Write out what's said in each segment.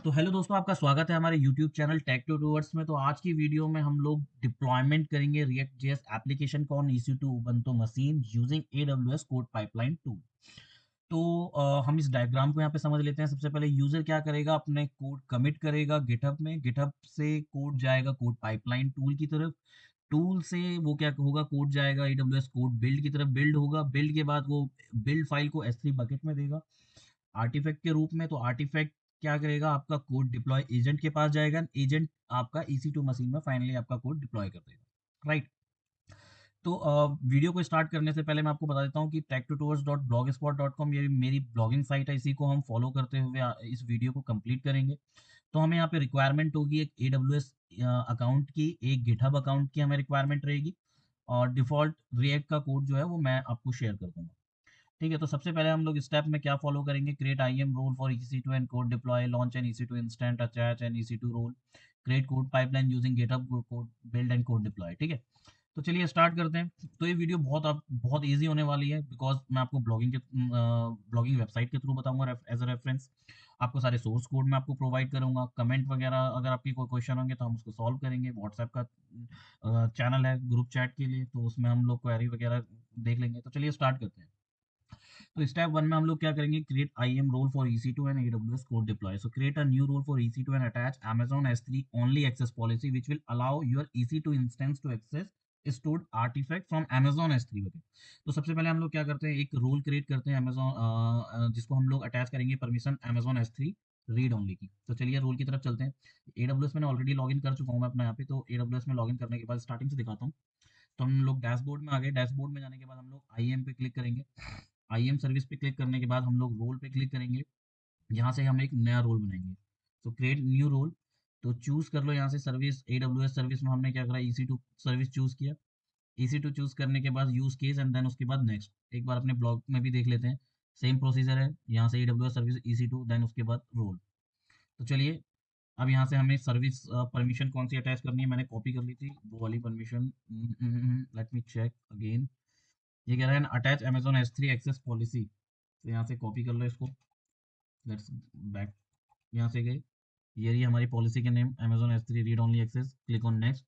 तो हेलो दोस्तों, आपका स्वागत है हमारे यूट्यूब चैनल टेक टूवर्ड्स में। तो आज की वीडियो में हम लोग डिप्लॉयमेंट करेंगे रिएक्ट जेएस एप्लीकेशन को on EC2 Ubuntu machine using AWS code pipeline tool. तो हम इस डायग्राम को यहाँ पे समझ लेते हैं। सबसे पहले यूजर क्या करेगा, अपने कोड कमिट करेगा गिटहब में। गिटहब से कोड जाएगा कोड पाइपलाइन टूल की तरफ। टूल से वो क्या होगा, कोड जाएगा AWS कोड बिल्ड की तरफ, बिल्ड होगा। बिल्ड के बाद वो बिल्ड फाइल को S3 बकेट में देगा आर्टिफैक्ट के रूप में। तो आर्टिफैक्ट क्या करेगा, आपका कोड डिप्लॉय एजेंट के पास जाएगा। एजेंट आपका EC2 मशीन में फाइनली आपका कोड डिप्लॉय कर देगा, राइट। तो वीडियो को स्टार्ट करने से पहले मैं आपको बता देता हूँ कि tech2tours.blogspot.com ये मेरी ब्लॉगिंग साइट है। इसी को हम फॉलो करते हुए इस वीडियो को कंप्लीट करेंगे। तो हमें यहाँ पे रिक्वायरमेंट होगी एक AWS अकाउंट की, एक गिटहब अकाउंट की हमें रिक्वायरमेंट रहेगी। और डिफॉल्ट रिएक्ट का कोड जो है वो मैं आपको शेयर कर दूंगा। ठीक है, तो सबसे पहले हम लोग स्टेप में क्या फॉलो करेंगे, create IAM role for EC2 and code deploy, launch an EC2 instant, attach an EC2 role, create code pipeline using GitHub code build and code deploy. ठीक है, तो चलिए स्टार्ट करते हैं। तो ये वीडियो बहुत ईजी होने वाली है, बिकॉज मैं आपको ब्लॉगिंग वेबसाइट के थ्रू बताऊंगा एज अ रेफरेंस। आपको सारे सोर्स कोड मैं आपको प्रोवाइड करूंगा। कमेंट वगैरह अगर आपकी कोई क्वेश्चन होंगे तो हम उसको सॉल्व करेंगे। व्हाट्सएप का चैनल है ग्रुप चैट के लिए, तो उसमें हम लोग क्वेरी वगैरह देख लेंगे। तो चलिए स्टार्ट करते हैं। तो स्टेप वन में हम लोग क्या करेंगे, create IAM role for EC2 and AWS code deploy. So create a new role for EC2 and attach Amazon S3 only access policy which will allow your EC2 instance to access stored artifact from Amazon S3 bucket। तो सबसे पहले हम लोग क्या करते हैं, एक role create करते हैं Amazon, जिसको हम लोग अटैच करेंगे permission Amazon S3 read only की। तो चलिए रोल की तरफ चलते हैं। AWS मैंने ऑलरेडी लॉगिन कर चुका हूँ मैं अपना यहाँ पे। तो AWS में लॉगिन करने के बाद स्टार्टिंग से दिखाता हूँ। तो हम लोग डैशबोर्ड में आ गए। डैशबोर्ड में जाने के बाद हम लोग IAM पे क्लिक करेंगे। IAM सर्विस पे क्लिक करने के बाद हम लोग रोल पे क्लिक करेंगे। यहाँ से हम एक नया रोल बनाएंगे। तो क्रिएट न्यू रोल। तो चूज कर लो यहाँ से सर्विस। AWS सर्विस में हमने क्या करा, EC2 सर्विस चूज किया। EC2 चूज करने के बाद यूज केस एंड देन उसके बाद नेक्स्ट। एक बार अपने ब्लॉग में भी देख लेते हैं, सेम प्रोसीजर है। यहाँ से AWS सर्विस EC2 देन उसके बाद रोल। तो चलिए अब यहाँ से हमें सर्विस परमिशन कौन सी अटैच करनी है, मैंने कॉपी कर ली थी वो वाली permission. Let me check again. ये कह रहा है attach Amazon S3 access policy. तो यहाँ से कॉपी कर लो इसको। लेट्स बैक, यहाँ से गए। ये रही हमारी पॉलिसी के name, Amazon S3 read only access. Click on next,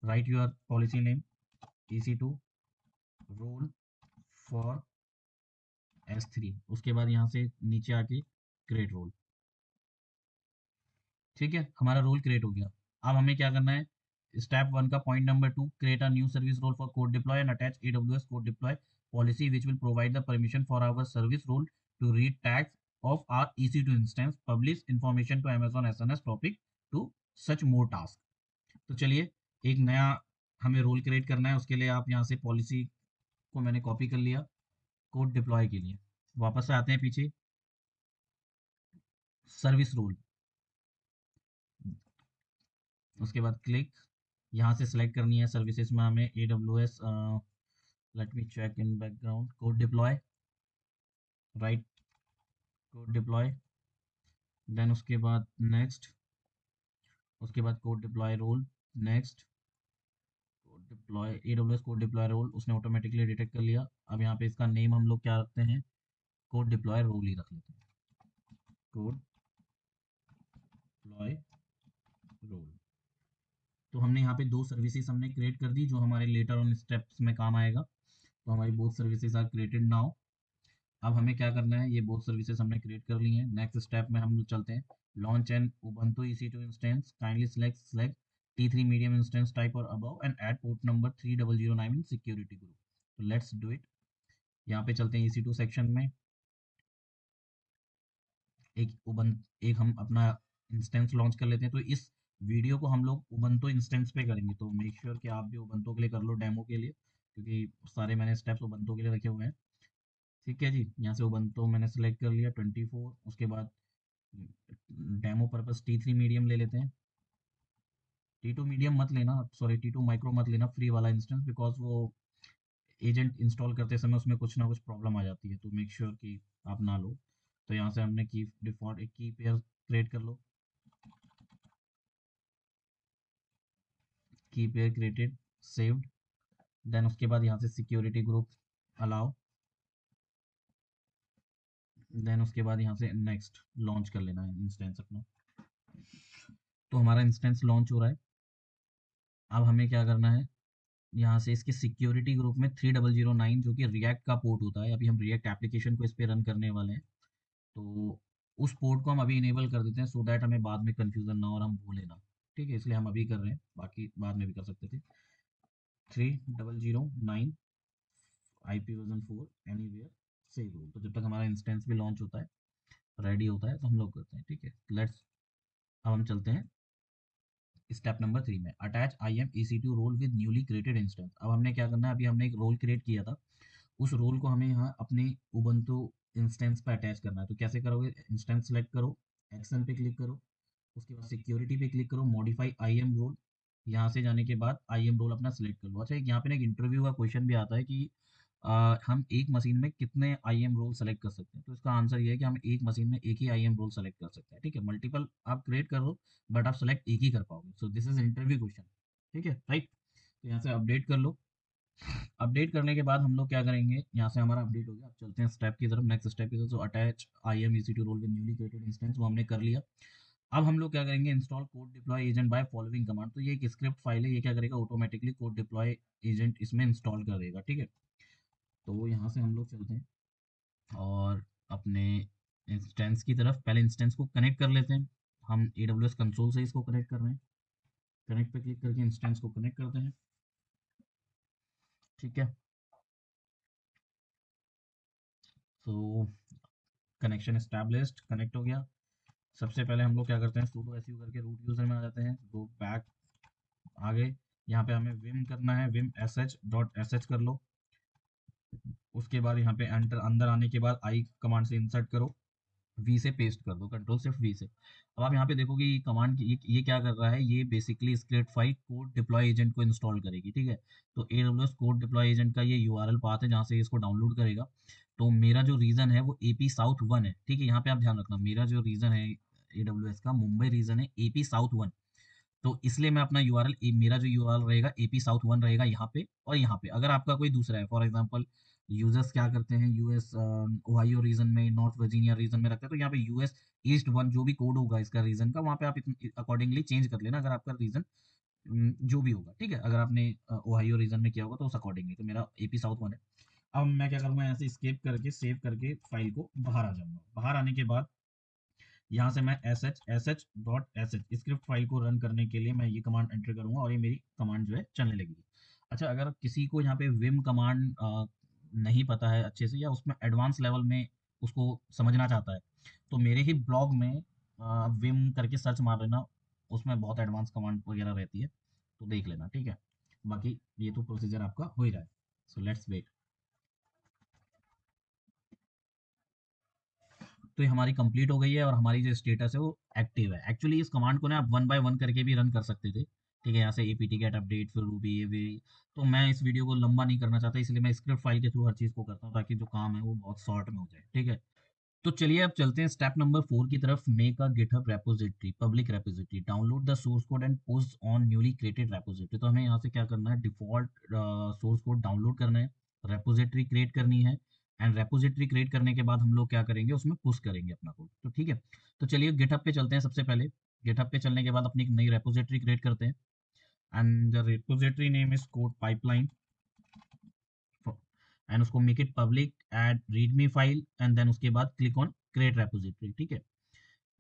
write your policy name EC2 role for S3। उसके बाद यहाँ से नीचे आके क्रिएट रोल। ठीक है, हमारा रोल क्रिएट हो गया। अब हमें क्या करना है, स्टेप वन का point number two, create a new service role for code deploy and attach AWS code deploy policy which will provide the permission for our service role to read tags of our EC2 instance, publish information to Amazon SNS topic to such more task। तो चलिए एक नया हमें role create करना है। उसके लिए आप यहाँ से पॉलिसी को मैंने कॉपी कर लिया कोड डिप्लॉय के लिए। वापस से आते हैं पीछे, सर्विस रोल। उसके बाद क्लिक, यहाँ से सिलेक्ट करनी है सर्विसेज में हमें AWS। Let me check in background, code deploy, right, code deploy. Then उसके बाद नेक्स्ट, उसके बाद code deploy role, next code deploy AWS code deploy role. उसने ऑटोमेटिकली डिटेक्ट कर लिया। अब यहाँ पे इसका नेम हम लोग क्या रखते हैं, कोड डिप्लॉय रोल ही रख लेते हैं, कोड डिप्लॉय रोल। तो हमने यहाँ पे दो सर्विसेज हमने क्रिएट कर दी जो हमारे लेटर ऑन स्टेप्स में काम आएगा। तो हमारी both services are created now. अब हमें क्या करना है, ये बोथ सर्विसेज हमने क्रिएट कर ली हैं। नेक्स्ट स्टेप में हम लोग चलते हैं, launch an Ubuntu EC2 instance, kindly select T3 medium instance type और above and add port number 3009 in security group. तो लेट्स डू इट। यहाँ पे चलते हैं EC2 सेक्शन में। एक हम अपना इंस्टेंस लॉन्च कर लेते हैं। तो इस वीडियो को हम लोग उबंटू इंस्टेंस पे करेंगे। तो मेक श्योर कि आप भी उबंटू के लिए कर लो डेमो के लिए, क्योंकि सारे मैंने स्टेप्स उबंटू के लिए रखे हुए हैं। ठीक है जी, यहाँ से उबंटू मैंने सेलेक्ट कर लिया 24। उसके बाद डेमो पर्पस T3 मीडियम ले लेते हैं। T2 मीडियम मत लेना, सॉरी T2 माइक्रो मत लेना, फ्री वाला इंस्टेंस, बिकॉज वो एजेंट इंस्टॉल करते समय उसमें कुछ ना कुछ प्रॉब्लम आ जाती है। तो मेक श्योर कि आप ना लो। तो यहाँ से हमने की डिफॉल्ट एक की पेयर क्रिएट कर लो, की पेयर क्रिएटेड, सेव्ड। देन उसके बाद यहाँ से सिक्योरिटी ग्रुप अलाउ। देन उसके बाद यहाँ से नेक्स्ट लॉन्च कर लेना है इंस्टेंस अपना। तो हमारा इंस्टेंस लॉन्च हो रहा है। अब हमें क्या करना है, यहाँ से इसके सिक्योरिटी ग्रुप में 3009 जो कि रिएक्ट का पोर्ट होता है, अभी हम रिएक्ट एप्लीकेशन को इस पे रन करने वाले हैं, तो उस पोर्ट को हम अभी इनेबल कर देते हैं सो दैट हमें बाद में कंफ्यूजन ना हो और हम भूले ना। ठीक है, इसलिए हम अभी कर रहे हैं, बाकी बाद में भी कर सकते थे। 3009 IP version 4 anywhere save rule. तो जब तक हमारा इंस्टेंस भी लॉन्च होता है, रेडी होता है, तो हम लोग करते हैं। ठीक है, लेट्स, अब हम चलते हैं स्टेप नंबर 3 में, attach IAM EC2 role with newly created instance. अब हमने क्या करना है, अभी हमने एक रोल क्रिएट किया था, उस रोल को हमें यहाँ अपने उबंटू इंस्टेंस पे अटैच करना है। तो कैसे करोगे, इंस्टेंस सेलेक्ट करो, एक्शन पे क्लिक करो, उसके बाद सिक्योरिटी पे क्लिक करो, मॉडिफाई IAM रोल, यहाँ से जाने के बाद IAM रोल अपना सेलेक्ट कर लो। अच्छा, एक यहाँ पे ना एक इंटरव्यू का क्वेश्चन भी आता है कि हम एक मशीन में कितने IAM रोल सेलेक्ट कर सकते हैं। तो इसका आंसर ये है कि हम एक मशीन में एक ही IAM रोल सेलेक्ट कर सकते हैं। ठीक है, मल्टीपल आप क्रिएट कर लो, बट आप सेलेक्ट एक ही कर पाओगे। So this is interview question. ठीक है, राइट। तो यहाँ से अपडेट कर लो। अपडेट करने के बाद हम लोग क्या करेंगे, यहाँ से हमारा अपडेट हो गया। अब चलते हैं स्टेप की तरफ, नेक्स्ट स्टेप की तरफ। तो attach IAM EC2 role with newly created instance, वो हमने कर लिया। अब हम लोग क्या करेंगे, install code deploy agent by following command. तो ये एक स्क्रिप्ट फाइल है, ये क्या करेगा, ऑटोमेटिकली कोड डिप्लॉय एजेंट इसमें इंस्टॉल कर देगा। ठीक है, तो यहाँ से हम लोग चलते हैं और अपने इंस्टेंस की तरफ, पहले इंस्टेंस को कनेक्ट कर लेते हैं। हम AWS कंसोल से इसको कनेक्ट कर रहे हैं, कनेक्ट पे क्लिक करके इंस्टेंस को कनेक्ट करते हैं। ठीक है, तो कनेक्शन एस्टैब्लिश्ड, कनेक्ट हो गया। सबसे पहले हम लोग क्या करते हैं, sudo su करके रूट यूजर में आ जाते हैं, गो बैक, आगे यहाँ पे हमें विम करना है, विम sh.sh कर लो। उसके बाद यहाँ पे एंटर, अंदर आने के बाद आई कमांड से इंसर्ट करो, वी से पेस्ट कर दो, कंट्रोल सिर्फ वी से। अब आप यहाँ पे देखोगे ये कमांड, ये क्या कर रहा है, ये basically script file code deploy agent को इंस्टॉल करेगी। ठीक है, तो AWS कोड डिप्लॉय एजेंट का ये URL पाथ है जहाँ से इसको डाउनलोड करेगा। तो मेरा जो रीजन है वो AP साउथ 1 है। ठीक है, यहाँ पे आप ध्यान रखना, मेरा जो रीजन है AWS का मुंबई रीजन है AP साउथ 1। तो इसलिए मैं अपना URL, मेरा जो URL रहेगा AP साउथ 1 रहेगा यहाँ पे, और यहाँ पे अगर आपका कोई दूसरा है, फॉर एग्जांपल यूजर्स क्या करते हैं, US ओहायो रीजन में, नॉर्थ वर्जीनिया रीजन में रखते हैं, तो यहाँ पे US ईस्ट 1 जो भी कोड होगा इसका रीजन का, वहाँ पे आप अकॉर्डिंगली चेंज कर लेना, अगर आपका रीजन जो भी होगा। ठीक है, अगर आपने ओहायो रीजन में किया होगा तो उस अकॉर्डिंगली। तो मेरा AP साउथ 1 है। अब मैं क्या करूँगा, यहाँ से स्केप करके सेव करके फाइल को बाहर आ जाऊंगा। बाहर आने के बाद यहाँ से मैं sh स्क्रिप्ट फाइल को रन करने के लिए मैं ये कमांड एंटर करूंगा और ये मेरी कमांड जो है चलने लगेगी। अच्छा, अगर किसी को यहाँ पे विम कमांड नहीं पता है अच्छे से, या उसमें एडवांस लेवल में उसको समझना चाहता है, तो मेरे ही ब्लॉग में विम करके सर्च मार लेना, उसमें बहुत एडवांस कमांड वगैरह रहती है, तो देख लेना। ठीक है, बाकी ये तो प्रोसीजर आपका हो ही रहा है। So let's wait. तो ये हमारी कंप्लीट हो गई है और हमारी जो स्टेटस है वो एक्टिव है। एक्चुअली इस कमांड को ना आप 1 बाय 1 करके भी रन कर सकते थे। ठीक है, यहाँ से apt get अपडेट, फिर रूबी ये वे। तो मैं इस वीडियो को लंबा नहीं करना चाहता, इसलिए मैं स्क्रिप्ट फाइल के थ्रू हर चीज़ को करता हूँ, ताकि जो काम है वो बहुत शॉर्ट में हो जाए। ठीक है, तो चलिए अब चलते हैं स्टेप नंबर 4 की तरफ, make a GitHub repository, public repository, download the source code and post on newly created repository. तो हमें यहाँ से क्या करना है, डिफॉल्ट सोर्स कोड डाउनलोड करना है, रेपोजिटरी क्रिएट करनी है, एंड रेपोजिटरी क्रिएट करने के बाद हम लोग क्या करेंगे, उसमें पुश करेंगे अपना कोड। तो ठीक है, तो चलिए गिटहब पे चलते हैं। सबसे पहले गिटहब पे चलने के बाद अपनी एक नई रेपोजिटरी क्रिएट करते हैं, and the repository name is code pipeline, and उसको make it public, add readme file, and then उसके बाद क्लिक ऑन क्रिएट रेपोजिटरी। ठीक है,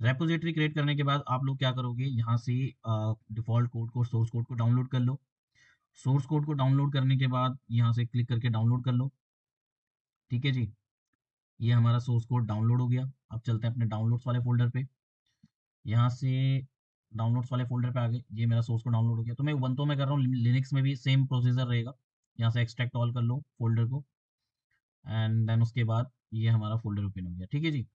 रेपोजिटरी क्रिएट करने के बाद आप लोग क्या करोगे, यहाँ से डिफॉल्ट कोड को, सोर्स कोड को डाउनलोड कर लो। सोर्स कोड को डाउनलोड करने के बाद यहाँ से क्लिक करके डाउनलोड कर लो। ठीक है जी, ये हमारा सोर्स कोड डाउनलोड हो गया। अब चलते हैं अपने डाउनलोड्स वाले फोल्डर पे। यहाँ से डाउनलोड्स वाले फोल्डर पे आ गए, ये मेरा सोर्स कोड डाउनलोड हो गया। तो मैं उबंटू में कर रहा हूँ, लिनक्स में भी सेम प्रोसीजर रहेगा। यहाँ से एक्सट्रैक्ट ऑल कर लो फोल्डर को, एंड देन उसके बाद ये हमारा फोल्डर ओपन हो गया। ठीक है जी,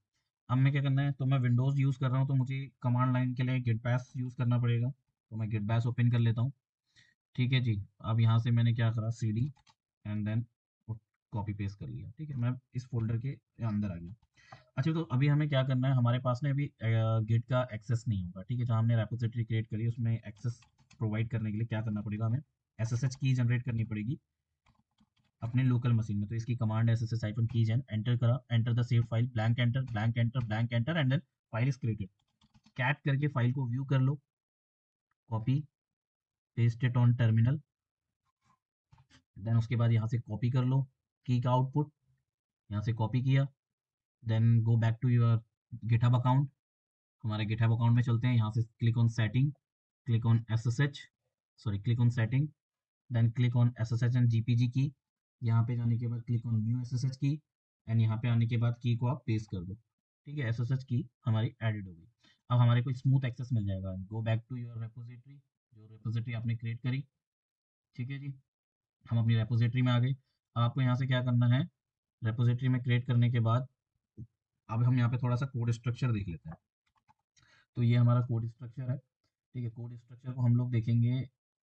अब मैं क्या करना है, तो मैं विंडोज़ यूज़ कर रहा हूँ, तो मुझे कमांड लाइन के लिए गिट बैश यूज़ करना पड़ेगा। तो मैं गिट बैश ओपन कर लेता हूँ। ठीक है जी, अब यहाँ से मैंने क्या करा, CD and then copy paste कर लिया। ठीक है, मैं इस फोल्डर के अंदर आ गया। अच्छा, तो अभी हमें क्या करना है, हमारे पास में अभी गिट का एक्सेस नहीं होगा। ठीक है, जहाँ हमने रेपोजिटरी क्रिएट करी उसमें एक्सेस प्रोवाइड करने के लिए क्या करना पड़ेगा, हमें SSH की जनरेट करनी पड़ेगी अपने लोकल मशीन में। तो इसकी कमांड है SSH की जन, एंटर करा, enter the save file, blank enter, blank enter, blank enter, and then file is created. Cat करके फाइल को व्यू कर लो। Copy, paste it on terminal. Then उसके बाद यहाँ से कॉपी कर लो की का आउटपुट, यहाँ से कॉपी किया। Then go back to your GitHub account. हमारे गिटहब अकाउंट में चलते हैं, यहाँ से click on setting, click on SSH, sorry click on setting, then click on SSH and GPG key. यहाँ पे जाने के बाद click on new SSH key, and यहाँ पे आने के बाद की को आप पेस्ट कर दो। ठीक है, एसएसएच की हमारी एडिड हो गई। अब हमारे को स्मूथ एक्सेस मिल जाएगा। Go back to your repository, जो रेपोजिटरी आपने क्रिएट करी। ठीक है जी, हम अपनी रेपोजिटरी में आ गए। अब आपको यहाँ से क्या करना है, रेपोजिटरी में क्रिएट करने के बाद अब हम यहाँ पे थोड़ा सा कोड स्ट्रक्चर देख लेते हैं। तो ये हमारा कोड स्ट्रक्चर है। ठीक है, कोड स्ट्रक्चर को हम लोग देखेंगे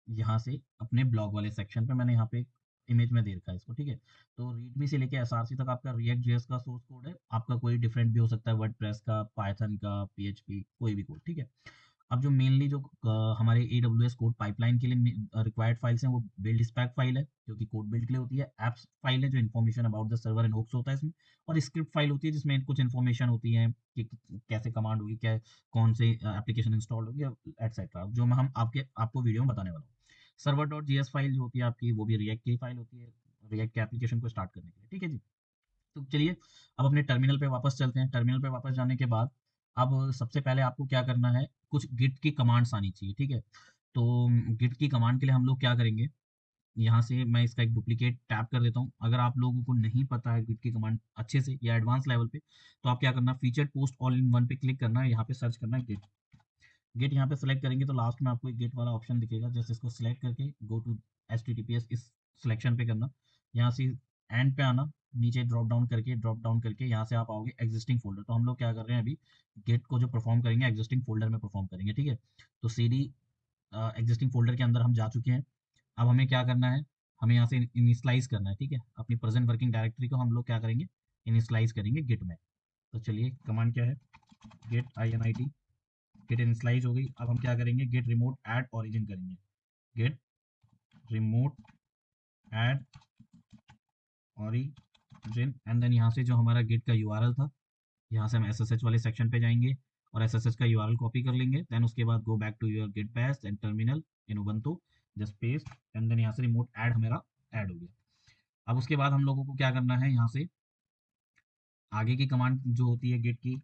यहाँ से अपने ब्लॉग वाले सेक्शन पे। मैंने यहाँ पे एक इमेज में दे रखा है इसको। ठीक है, तो रीडमी से लेके एसआरसी तक आपका रिएक्ट जेएस का सोर्स कोड है। आपका कोई डिफरेंट भी हो सकता है, वर्डप्रेस का, पाइथन का, पीएचपी, कोई भी कोड। ठीक है, अब जो मेनली जो हमारे AWS कोड पाइपलाइन के लिए रिक्वायर्ड फाइल्स हैं, वो बिल्ड स्पेक फाइल है जो कि कोड बिल्ड के लिए होती है। एप्स फाइल है जो information about the server and host होता है इसमें। और स्क्रिप्ट फाइल होती है जिसमें कुछ इन्फॉर्मेशन होती है कि कैसे कमांड होगी, क्या कौन से एप्लीकेशन इंस्टॉल होगी, एटसेट्रा, जो मैं हम आपको वीडियो में बताने वाला हूँ। सर्वर डॉट जीएस फाइल जो होती है आपकी, वो भी रिएक्ट की फाइल होती है, रिएक्ट के एप्लीकेशन को स्टार्ट करने के लिए। ठीक है जी, तो चलिए अब अपने टर्मिनल पे वापस चलते हैं। टर्मिनल पे वापस जाने के बाद अब सबसे पहले आपको क्या करना है, कुछ गिट की कमांड्स आनी चाहिए। ठीक है, तो गिट की कमांड के लिए हम लोग क्या करेंगे, यहाँ से मैं इसका एक डुप्लीकेट टैप कर देता हूँ। अगर आप लोगों को नहीं पता है गिट की कमांड अच्छे से या एडवांस लेवल पे, तो आप क्या करना, feature post all in one पे क्लिक करना है, यहाँ पे सर्च करना है गिट। गिट यहाँ पे सेलेक्ट करेंगे तो लास्ट में आपको एक गिट वाला ऑप्शन दिखेगा। जैसे इसको सिलेक्ट करके गो टू HTTPS, इस सिलेक्शन पे करना, यहाँ से एंड पे आना, नीचे ड्रॉप डाउन करके यहाँ से आप आओगे एग्जिस्टिंग फोल्डर। तो हम लोग क्या कर रहे हैं अभी, गिट को जो परफॉर्म करेंगे एग्जिस्टिंग फोल्डर में परफॉर्म करेंगे। ठीक है, तो CD एग्जिस्टिंग फोल्डर के अंदर हम जा चुके हैं। अब हमें क्या करना है, हमें यहाँ से इनिशलाइज करना है। ठीक है, अपनी प्रेजेंट वर्किंग डायरेक्टरी को हम लोग क्या करेंगे, इनिशलाइज करेंगे गिट में। तो चलिए कमांड क्या है, गेट INIT, गेट इनिशलाइज हो गई। अब हम क्या करेंगे, गेट रिमोट ऐड ओरिजिन करेंगे। Git remote add origin, and then यहाँ से जो हमारा गेट का यूआरएल था, यहाँ से हम SSH वाले सेक्शन पे जाएंगे और SSH का यूआरएल कॉपी कर लेंगे। देन उसके बाद go back to your git bash and terminal in Ubuntu, just paste, and then यहाँ से रिमोट ऐड हमारा ऐड हो गया। अब उसके बाद हम लोगों को क्या करना है, यहाँ से आगे की कमांड जो होती है गेट की,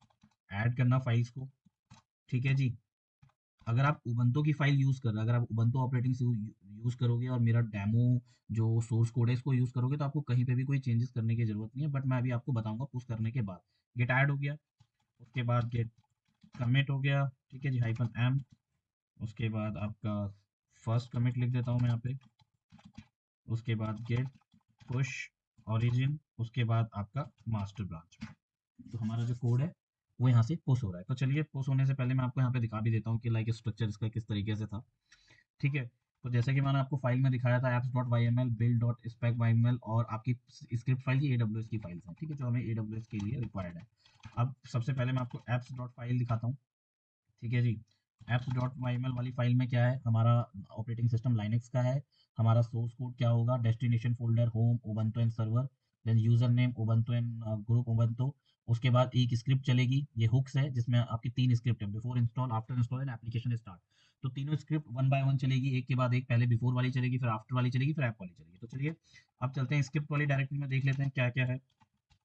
ऐड करना फाइल्स को। ठीक है जी, अगर आप उबंटू की फाइल यूज़ कर रहे हैं, अगर आप उबंटू ऑपरेटिंग से यूज़ करोगे और मेरा डेमो जो सोर्स कोड है इसको यूज़ करोगे, तो आपको कहीं पे भी कोई चेंजेस करने की ज़रूरत नहीं है। बट मैं अभी आपको बताऊंगा पुश करने के बाद। गेट ऐड हो गया, उसके बाद गेट कमिट हो गया। ठीक है जी, -m, उसके बाद आपका फर्स्ट कमिट लिख देता हूँ मैं यहाँ पे, उसके बाद गेट पुश ओरिजिन, उसके बाद आपका मास्टर ब्रांच। तो हमारा जो कोड है वो यहाँ से पुश हो रहा है। तो चलिए, पुश होने से पहले मैं आपको यहाँ पे दिखा भी देता हूँ कि लाइक स्ट्रक्चर इसका किस तरीके से था। ठीक है, तो जैसे कि मैंने आपको फाइल में दिखाया था apps.yml, build.spec.yml, और आपकी स्क्रिप्ट फाइल की AWS की फाइल्स हैं। ठीक है, जो हमें AWS के लिए रिक्वायर्ड है। अब सबसे पहले मैं आपको apps.file दिखाता हूँ। ठीक है जी, apps.yml वाली फाइल में क्या है, हमारा ऑपरेटिंग सिस्टम लाइनक्स का है। हमारा सोर्स कोड क्या होगा, destination folder home Ubuntu and server, then user name Ubuntu and group Ubuntu. उसके बाद एक स्क्रिप्ट चलेगी, ये हुक्स है, जिसमें आपकी 3 स्क्रिप्ट है, before install, after install and application start. तो तीनों स्क्रिप्ट वन बाय वन चलेगी, एक के बाद एक, पहले बिफोर वाली चलेगी, फिर आफ्टर वाली चलेगी, फिर ऐप वाली चलेगी। तो चलिए अब चलते हैं स्क्रिप्ट वाली डायरेक्टरी में, देख लेते हैं क्या क्या है।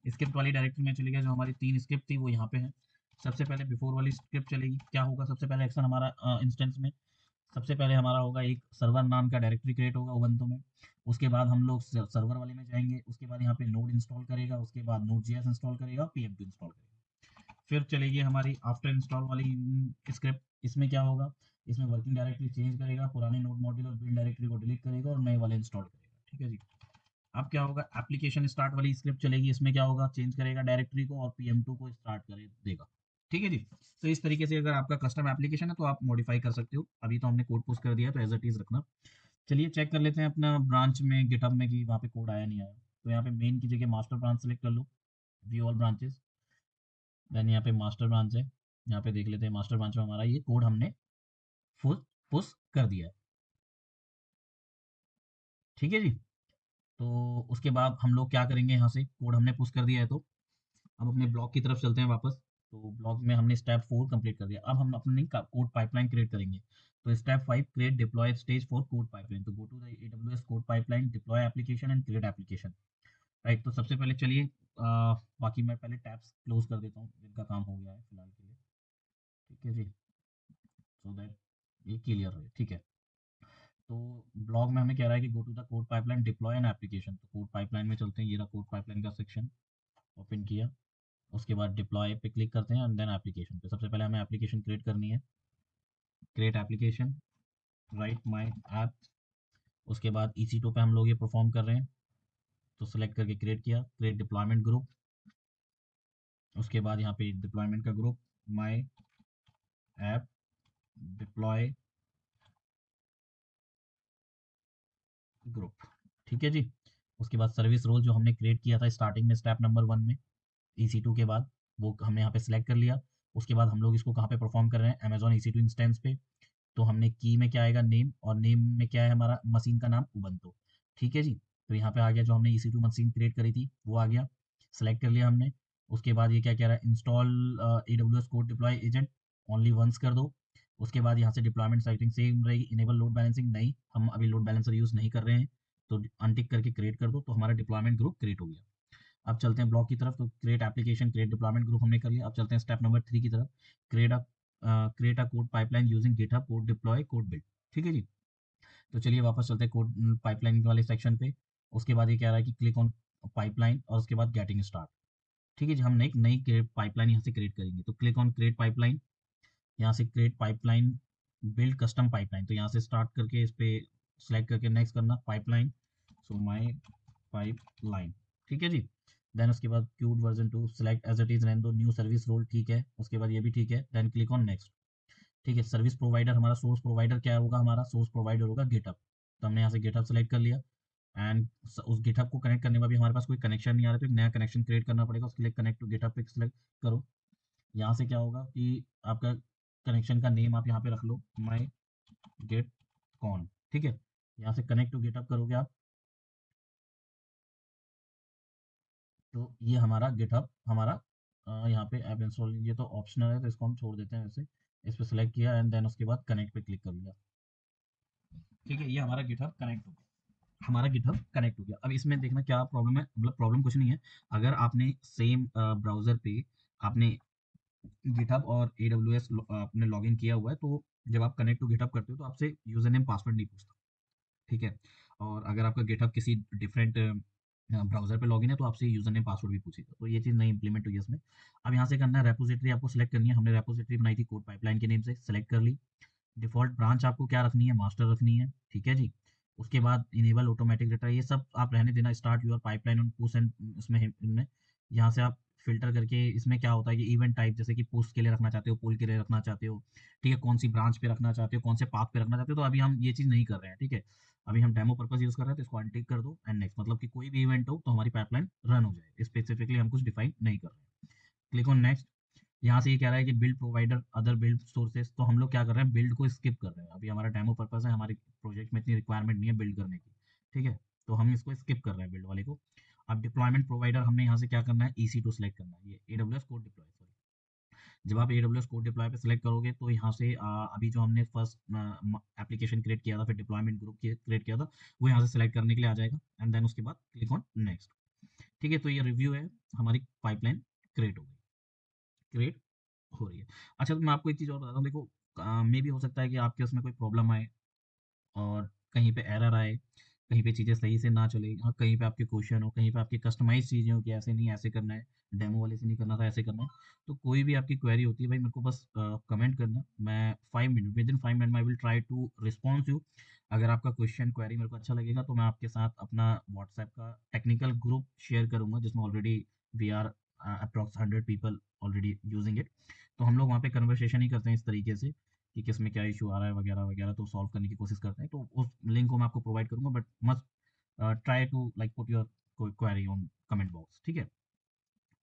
स्क्रिप्ट वाली डायरेक्टरी में चले गया, जो हमारी 3 स्क्रिप्ट थी वो यहाँ पे है। सबसे पहले बिफोर वाली स्क्रिप्ट चलेगी, क्या होगा, सबसे पहले एक्शन हमारा इंस्टेंस में सबसे पहले हमारा होगा एक सर्वर नाम का डायरेक्टरी क्रिएट होगा उबंटू में। उसके बाद हम लोग सर्वर वाले में जाएंगे, उसके बाद यहाँ पे नोड इंस्टॉल करेगा, उसके बाद नोड जेएस इंस्टॉल करेगा, PMQ इंस्टॉल करेगा। फिर चलेगी हमारी आफ्टर इंस्टॉल वाली स्क्रिप्ट। इसमें क्या होगा, इसमें वर्किंग डायरेक्टरी चेंज करेगा, पुराने नोड मॉड्यूल और बिल्ड डायरेक्टरी को डिलीट करेगा और नए वाले इंस्टॉल करेगा। ठीक है जी, अब क्या होगा, एप्लीकेशन स्टार्ट वाली स्क्रिप्ट चलेगी। इसमें क्या होगा, चेंज करेगा डायरेक्टरी को और PM2 को स्टार्ट करे देगा। ठीक है जी, तो इस तरीके से अगर आपका कस्टम एप्लीकेशन है तो आप मॉडिफाई कर सकते हो। अभी तो हमने कोड पुश कर दिया, तो एज इट इज रखना। चलिए चेक कर लेते हैं अपना ब्रांच में, गिटहब में, कि वहाँ पे कोड आया नहीं आया। तो यहाँ पे मेन की जगह मास्टर ब्रांच सेलेक्ट कर लो, व्यू ऑल ब्रांचेस, देन यहाँ पे मास्टर ब्रांच है। यहाँ पे देख लेते हैं मास्टर ब्रांच में हमारा ये कोड हमने फुल पुश कर दिया है। ठीक है जी, तो उसके बाद हम लोग क्या करेंगे, यहाँ से कोड हमने पुश कर दिया है, तो अब अपने ब्लॉग की तरफ चलते हैं वापस। तो ब्लॉग में हमने स्टेप 4 कंप्लीट कर दिया। अब हम अपनी कोड पाइपलाइन क्रिएट करेंगे। तो step 5 create deploy stage for code pipeline. तो go to the AWS code pipeline, deploy application and create application. Right, तो सबसे पहले चलिए बाकी मैं पहले टैब्स क्लोज कर देता हूँ जिनका काम हो गया है फिलहाल के लिए। ठीक है जी, सो दैट ये क्लियर है। ठीक है, तो ब्लॉग में हमें कह रहा है कि go to the code pipeline deploy an application. तो कोड पाइपलाइन में चलते हैं, ये रहा कोड पाइपलाइन का सेक्शन, ओपन किया। उसके बाद डिप्लॉय पे क्लिक करते हैं एंड देन एप्लीकेशन पे। सबसे पहले हमें एप्लीकेशन क्रिएट करनी है, create application, right my app. उसके बाद EC2 पे हम लोग ये परफॉर्म कर रहे हैं, तो सेलेक्ट करके क्रिएट किया, क्रिएट डिप्लॉयमेंट ग्रुप। उसके बाद यहाँ पे डिप्लॉयमेंट का group, my app deploy group. ठीक है जी। उसके बाद सर्विस रोल जो हमने क्रिएट किया था स्टार्टिंग में स्टेप नंबर 1 में EC2 के बाद, वो हमने यहाँ पे सिलेक्ट कर लिया। उसके बाद हम लोग इसको कहाँ पे परफॉर्म कर रहे हैं, अमेजॉन EC2 इंस्टेंस पे। तो हमने की में क्या आएगा, नेम, और नेम में क्या है हमारा मशीन का नाम, उबंटू। ठीक है जी। तो यहाँ पे आ गया, जो हमने EC2 मशीन क्रिएट करी थी वो आ गया, सेलेक्ट कर लिया हमने। उसके बाद ये क्या कह रहा है, install AWS code deploy agent only once कर दो। उसके बाद यहाँ से डिप्लॉयमेंट सेटिंग सेम रहेगी, इनेबल लोड बैलेंसिंग नहीं, हम अभी लोड बैलेंसर यूज़ नहीं कर रहे हैं, तो अनटिक करके क्रिएट कर दो, तो हमारा डिप्लॉयमेंट ग्रुप क्रिएट हो गया। अब चलते हैं ब्लॉक की तरफ। तो create application, create deployment group हमने कर लिया। अब चलते हैं स्टेप नंबर 3 की तरफ, create a code pipeline using GitHub code deploy code build. ठीक है जी। तो चलिए वापस चलते हैं कोड पाइपलाइन वाले सेक्शन पे। उसके बाद ये कह रहा है कि क्लिक ऑन पाइपलाइन और उसके बाद गेटिंग स्टार्ट। ठीक है जी, हम एक नई पाइपलाइन यहाँ से क्रिएट करेंगे, तो क्लिक ऑन क्रिएट पाइपलाइन। यहाँ से create pipeline, build custom pipeline, तो यहाँ से स्टार्ट करके इस पे सेलेक्ट करके नेक्स्ट करना पाइपलाइन, सो माई पाइपलाइन। ठीक है जी। देन उसके बाद cute version 2 select as it is, रहने दो, न्यू सर्विस रोल, ठीक है। उसके बाद ये भी ठीक है, देन क्लिक ऑन नेक्स्ट। ठीक है, सर्विस प्रोवाइडर, हमारा सोर्स प्रोवाइडर क्या होगा, हमारा सोर्स प्रोवाइडर होगा गिटहब। तो हमने यहाँ से गिटहब सेलेक्ट कर लिया। एंड उस गिटहब को कनेक्ट करने में भी हमारे पास कोई कनेक्शन नहीं आ रहा, तो एक नया कनेक्शन क्रिएट करना पड़ेगा। उसके लिए कनेक्ट टू गिटहब पे सेलेक्ट करो। यहाँ से क्या होगा कि आपका कनेक्शन का नेम आप यहाँ पे रख लो, माई गेट कॉन। ठीक है, यहाँ से कनेक्ट टू गिटहब करोगे आप, तो ये हमारा गिटहब हमारा यहाँ पे ऐप इंस्टॉल, ये तो ऑप्शनल है तो इसको हम छोड़ देते हैं वैसे। इस पर सेलेक्ट किया एंड देन उसके बाद कनेक्ट पे क्लिक कर लिया। ठीक है, ये हमारा गिटहब कनेक्ट हो गया, हमारा गिटहब कनेक्ट हो गया। अब इसमें देखना क्या प्रॉब्लम है, मतलब प्रॉब्लम कुछ नहीं है। अगर आपने सेम ब्राउजर पे आपने गिटहब और AWS आपने लॉगिन किया हुआ है, तो जब आप कनेक्ट टू गिटहब करते हो तो आपसे यूजर नेम पासवर्ड नहीं पूछता। ठीक है, और अगर आपका गिटहब किसी डिफरेंट ब्राउजर पे लॉगिन है तो आपसे यूजर नेम पासवर्ड भी पूछेगा, तो ये चीज़ नहीं इंप्लीमेंट हुई है इसमें। अब यहाँ से करना है, रेपोजिटरी आपको सिलेक्ट करनी है। हमने रेपोजिटरी बनाई थी कोड पाइपलाइन के नेम से, सेलेक्ट कर ली। डिफ़ॉल्ट ब्रांच आपको क्या रखनी है, मास्टर रखनी है। ठीक है जी। उसके बाद इनेबल ऑटोमेटिक रिट्राई, ये सब आप रहने देना। Start your pipeline on push and, इसमें इनमें यहाँ से आप फिल्टर करके, इसमें क्या होता है कि इवेंट टाइप, जैसे कि पुश के लिए रखना चाहते हो, पुल के लिए रखना चाहते हो, ठीक है, कौन सी ब्रांच पे रखना चाहते हो, कौन से पाथ पे रखना चाहते हो, तो अभी हम ये चीज़ नहीं कर रहे हैं। ठीक है, अभी हम डेमो पर्पस यूज़ कर रहे हैं, तो इसको अनटिक कर दो एंड नेक्स्ट, मतलब कि कोई भी इवेंट हो तो हमारी पाइपलाइन रन हो जाए, स्पेसिफिकली हम कुछ डिफाइन नहीं कर रहे हैं। Click on next. यहाँ से ये कह रहा है कि build provider other build sources, तो हम लोग क्या कर रहे हैं, बिल्ड को स्किप कर रहे हैं। अभी हमारा डेमो पर्पस है, हमारे प्रोजेक्ट में इतनी रिक्वायरमेंट नहीं है बिल्ड करने की। ठीक है, तो हम इसको स्किप कर रहे हैं बिल्ड वाले को। अब डिप्लॉयमेंट प्रोवाइडर हमने यहाँ से क्या करना है, EC2 सेलेक्ट करना है, ये AWS कोड डिप्लॉय, सॉरी। जब आप AWS कोड डिप्लॉय पे सेलेक्ट करोगे तो यहाँ से अभी जो हमने फर्स्ट एप्लीकेशन क्रिएट किया था, फिर डिप्लॉयमेंट ग्रुप क्रिएट किया था, वो यहाँ से सेलेक्ट करने के लिए आ जाएगा एंड देन उसके बाद क्लिक ऑन नेक्स्ट। ठीक है, तो ये रिव्यू है, हमारी पाइपलाइन क्रिएट हो गई, क्रिएट हो रही है। अच्छा, तो मैं आपको एक चीज़ और बताता हूँ, देखो मे भी हो सकता है कि आपके उसमें कोई प्रॉब्लम आए और कहीं पे एरर आए, कहीं पे चीज़ें सही से ना चले, हाँ, कहीं पे आपके क्वेश्चन हो, कहीं पे आपकी कस्टमाइज़ चीज़ें हो कि ऐसे नहीं ऐसे करना है, डेमो वाले से नहीं करना था, ऐसे करना है। तो कोई भी आपकी क्वेरी होती है भाई, मेरे को बस कमेंट करना, मैं 5 minute, within 5 minute I will try to response you. अगर आपका क्वेश्चन क्वेरी मेरे को अच्छा लगेगा तो मैं आपके साथ अपना व्हाट्सएप का टेक्निकल ग्रुप शेयर करूँगा, जिसमें already we are approx 100 people already using it. तो हम लोग वहाँ पे कन्वर्सेशन ही करते हैं इस तरीके से कि किस में क्या इशू आ रहा है वगैरह वगैरह, तो सॉल्व करने की कोशिश करते हैं। तो उस लिंक को मैं आपको प्रोवाइड करूँगा, but must try to like put your query on comment box. ठीक है,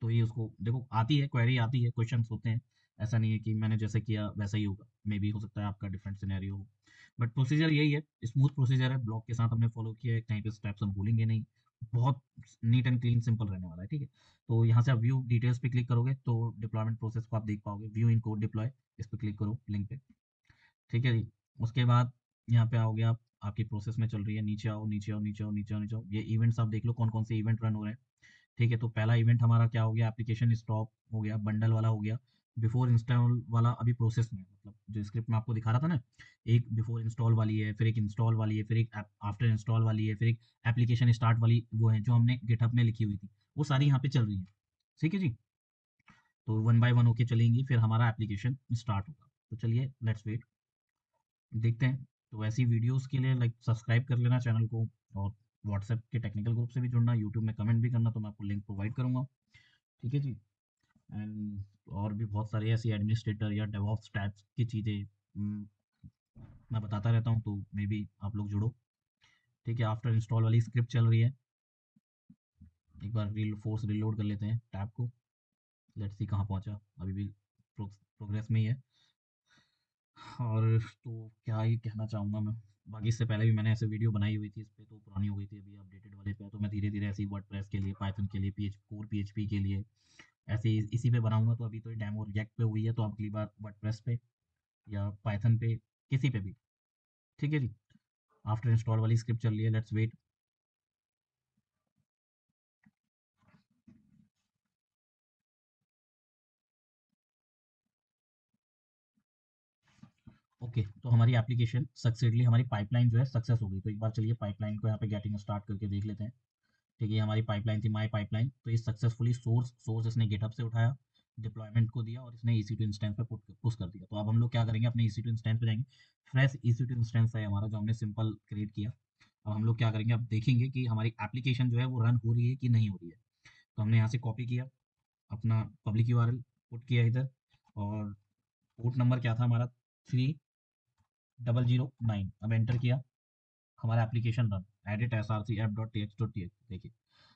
तो ये उसको देखो, आती है क्वेरी, आती है, क्वेश्चंस होते हैं, ऐसा नहीं है कि मैंने जैसे किया वैसा ही होगा, मे बी हो सकता है आपका डिफरेंट सिनेरियो हो, बट प्रोसीजर यही है, स्मूथ प्रोसीजर है, ब्लॉक के साथ हमने फॉलो किया है, कहीं पे स्टेप्स हम भूलेंगे नहीं, बहुत नीट एंड क्लीन सिंपल रहने वाला है। ठीक है, तो यहाँ से आप व्यू डिटेल्स पे क्लिक करोगे तो डिप्लॉयमेंट प्रोसेस को आप देख पाओगे, व्यू इन कोड डिप्लॉय, इस पर क्लिक करो लिंक पे। ठीक है जी। उसके बाद यहाँ पे आओगे आप, आपकी प्रोसेस में चल रही है, नीचे आओ, नीचे आओ, नीचे आओ, नीचे आओ, नीचे आओ, ये इवेंट्स आप देख लो कौन कौन से इवेंट रन हो रहे हैं। ठीक है, तो पहला इवेंट हमारा क्या हो गया, एप्लीकेशन स्टॉप हो गया, बंडल वाला हो गया, बिफोर इंस्टॉल वाला अभी प्रोसेस में, मतलब जो स्क्रिप्ट में आपको दिखा रहा था ना, एक बिफोर इंस्टॉल वाली है, फिर एक इंस्टॉल वाली है, फिर एक आफ्टर इंस्टॉल वाली है, फिर एक एप्लीकेशन स्टार्ट वाली, वो है जो हमने गिटहब में लिखी हुई थी, वो सारी यहाँ पे चल रही है। ठीक है जी, तो वन बाय वन होके चलेंगी, फिर हमारा एप्लीकेशन स्टार्ट होगा। तो चलिए लेट्स वेट, देखते हैं। तो ऐसी वीडियोस के लिए लाइक सब्सक्राइब कर लेना चैनल को, और व्हाट्सएप के टेक्निकल ग्रुप से भी जुड़ना, यूट्यूब में कमेंट भी करना, तो मैं आपको लिंक प्रोवाइड करूँगा। ठीक है जी। एंड और भी बहुत सारे ऐसी एडमिनिस्ट्रेटर या डेवऑप्स टाइप्स की चीज़ें मैं बताता रहता हूँ, तो मे बी आप लोग जुड़ो। ठीक है, आफ्टर इंस्टॉल वाली स्क्रिप्ट चल रही है, एक बार फोर्स रीलोड कर लेते हैं टैब को, लेट्स सी कहाँ पहुँचा, अभी भी प्रोग्रेस में ही है। और तो क्या ही कहना चाहूँगा मैं, बाकी इससे पहले भी मैंने ऐसे वीडियो बनाई हुई थी इस पे, तो पुरानी हो गई थी, अभी अपडेटेड वाले पे है, तो मैं धीरे धीरे ऐसे ही वर्डप्रेस के लिए, पाइथन के लिए, कोर पीएचपी के लिए ऐसे ही इसी पे बनाऊंगा। तो अभी तो डेमो रिएक्ट पे हुई है, तो अगली बार वर्डप्रेस पे या पाइथन पे, किसी पे भी। ठीक है जी, आफ्टर इंस्टॉल वाली स्क्रिप्ट चल रही है, लेट्स वेट। ओके, तो हमारी एप्लीकेशन सक्सेसफुली, हमारी पाइपलाइन जो है सक्सेस हो गई। तो एक बार चलिए पाइपलाइन को यहाँ पे गेटिंग स्टार्ट करके देख लेते हैं। ठीक है, ये हमारी पाइपलाइन थी, माई पाइपलाइन। तो ये सक्सेसफुली सोर्स इसने गिटहब से उठाया, डिप्लॉयमेंट को दिया, और इसने EC2 इंस्टेंस पे पुश कर दिया। तो अब हम लोग क्या करेंगे, अपने EC2 इंस्टेंस पे जाएंगे। फ्रेश EC2 इंस्टेंस है हमारा, जो हमने सिंपल क्रिएट किया। अब हम लोग क्या करेंगे, अब देखेंगे कि हमारी एप्लीकेशन जो है वो रन हो रही है कि नहीं हो रही है। तो हमने यहाँ से कॉपी किया अपना पब्लिक URL, पुट किया इधर, और पोर्ट नंबर क्या था हमारा, 3009। अब एंटर किया, हमारा application run, edit src app.txt देखिए,